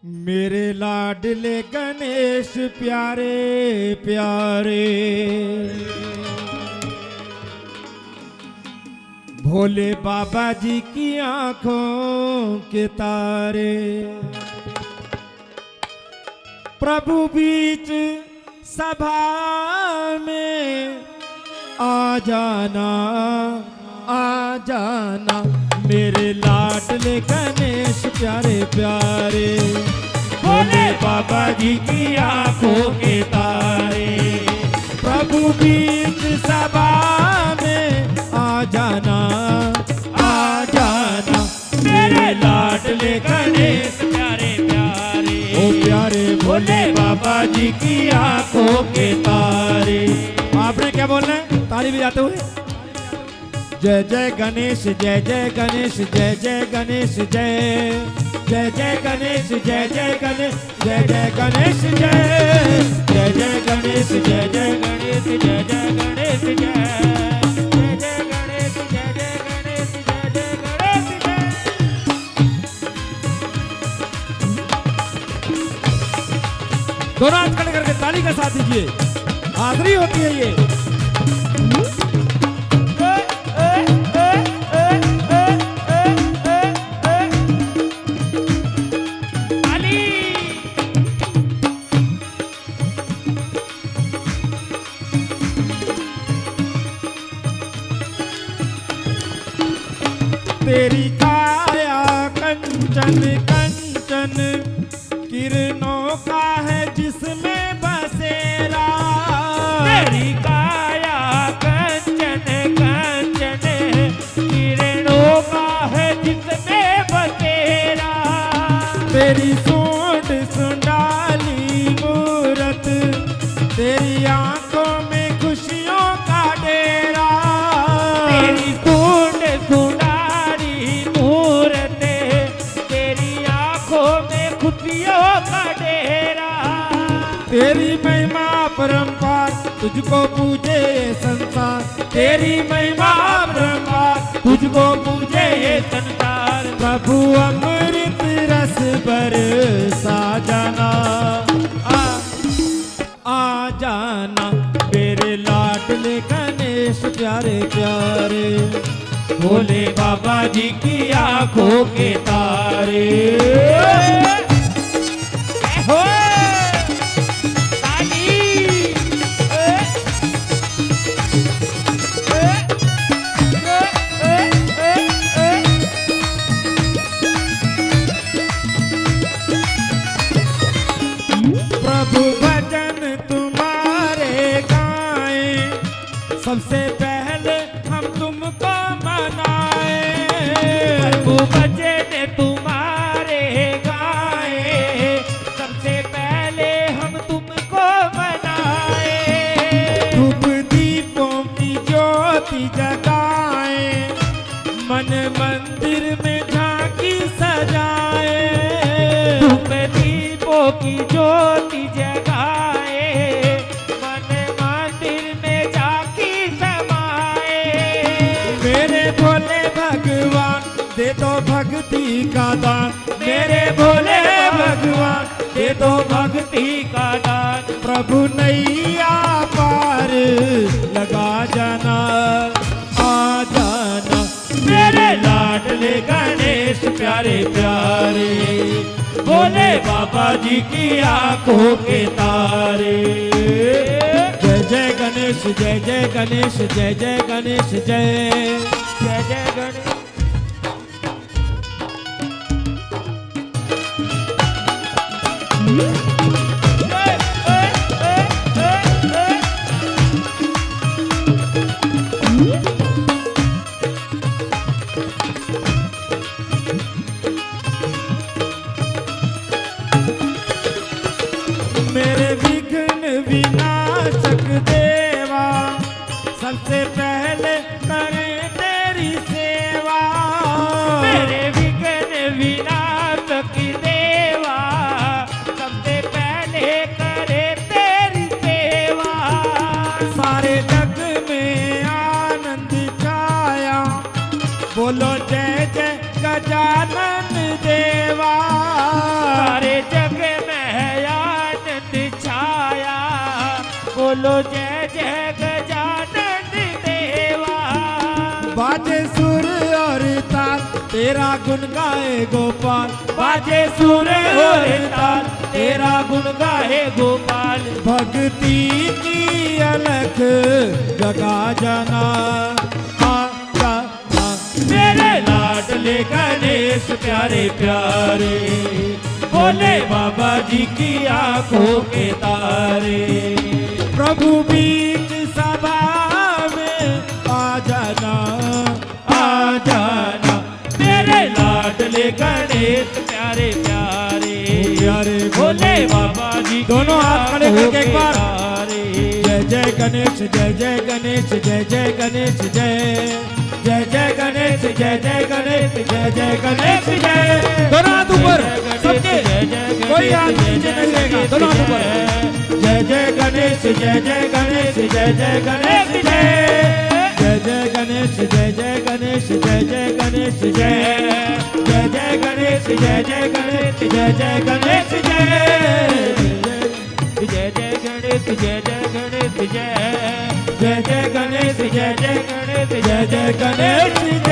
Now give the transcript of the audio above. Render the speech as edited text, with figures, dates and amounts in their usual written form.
मेरे लाडले गणेश प्यारे प्यारे, भोले बाबा जी की आंखों के तारे, प्रभु बीच सभा में आ जाना आ जाना। मेरे लाडले गणेश प्यारे प्यारे, भोले बाबा जी की आंखों के तारे, प्रभु बीच सभा में आ जाना आ जाना। मेरे लाडले गणेश प्यारे प्यारे, ओ प्यारे भोले बाबा जी की आंखों के तारे। आपने क्या बोलना है ताली बजाते हुए? जय जय गणेश जय जय गणेश जय जय गणेश जय जय जय गणेश जय जय गणेश जय जय गणेश जय जय जय गणेश जय जय गणेश जय जय गणेश जय जय जय गणेश जय जय गणेश जय जय गणेश जय। दोनों हाथ खड़े करके ताली का साथ दीजिए, हाजिरी होती है ये। तेरी काया कंचन कंचन, किरणों का है जिसमें बसेरा। तेरी काया कंचन कंचन, किरणों का है जिसमें बसेरा। तेरी सूंड सुंडाली मूरत, तेरी आंखों में खुशियों का डेरा। तेरी सूंड सुंडाली मूरत, तेरी आंखों में खुशियों का डेरा। तेरी महिमा परंपार, तुझको पूजे ये संसार। तेरी महिमा परंपार, तुझको पूजे ये संसार। प्रभु अमृत रस बरसा जाना आ जाना। मेरे लाडले गणेश प्यारे प्यारे, भोले बाबा जी की आंखों के तारे। हो प्रभु भजन तुम्हारे गाएं, सबसे पहले हम तुमको मनाएं। प्रभु भजन तुम्हारे गाए, सबसे पहले हम तुमको मनाए। धूप दीपों की ज्योति जगाएं, मन मंदिर में झांकी सजाएं। धूप दीपों की ज्योति जगाए, मन मंदिर में झांकी समाए। मेरे भोले भगवान दे दो भक्ति का दान। मेरे भोले भगवान दे दो भक्ति का दान। प्रभु नैया पार लगा जाना आ जाना। मेरे लाडले गणेश प्यारे प्यारे, भोले बाबा जी की आंखों के तारे। जय जय गणेश जय जय गणेश जय जय गणेश जय जय जय गणेश। मेरे विघ्न विनाशक देवा, सबसे पहले करें तेरी सेवा। मेरे विघ्न विनाशक देवा, सबसे पहले करे तेरी सेवा। सारे जग में आनंद छाया, बोलो जय जय गजानन देवा। सारे बोलो जय जय गजानन देवा। बाजे सुर और ताल तेरा गुण गाए गोपाल, बाजे सुर और ताल तेरा गुण गाहे गोपाल। भक्ति की अलख जगा जाना आ जाना मेरे लाडले गणेश प्यारे प्यारे, बोले बाबा जी की आंखों के तारे। प्रभु बीच सभा में आ जाना आ जाना मेरे लाडले गणेश प्यारे प्यारे, प्यारे बोले बाबा जी दोनों हाथ खड़े करके एक बार। तारे। जय जय गणेश जय जय गणेश जय जय गणेश जय जय जय गणेश जय जय गणेश जय जय गणेश जय। दोनों हाथ ऊपर सबके, जय जय कोई हाथ नीचे नहीं रहेगा, दोनों हाथ ऊपर। जय जय गणेश जय जय गणेश जय जय गणेश जय। जय जय गणेश जय जय गणेश जय जय गणेश जय जय जय गणेश जय जय गणेश जय जय गणेश जय। जय जय गणेश जय जय गणेश जय। जय जय गणेश जय जय गणेश जय जय गणेश जय।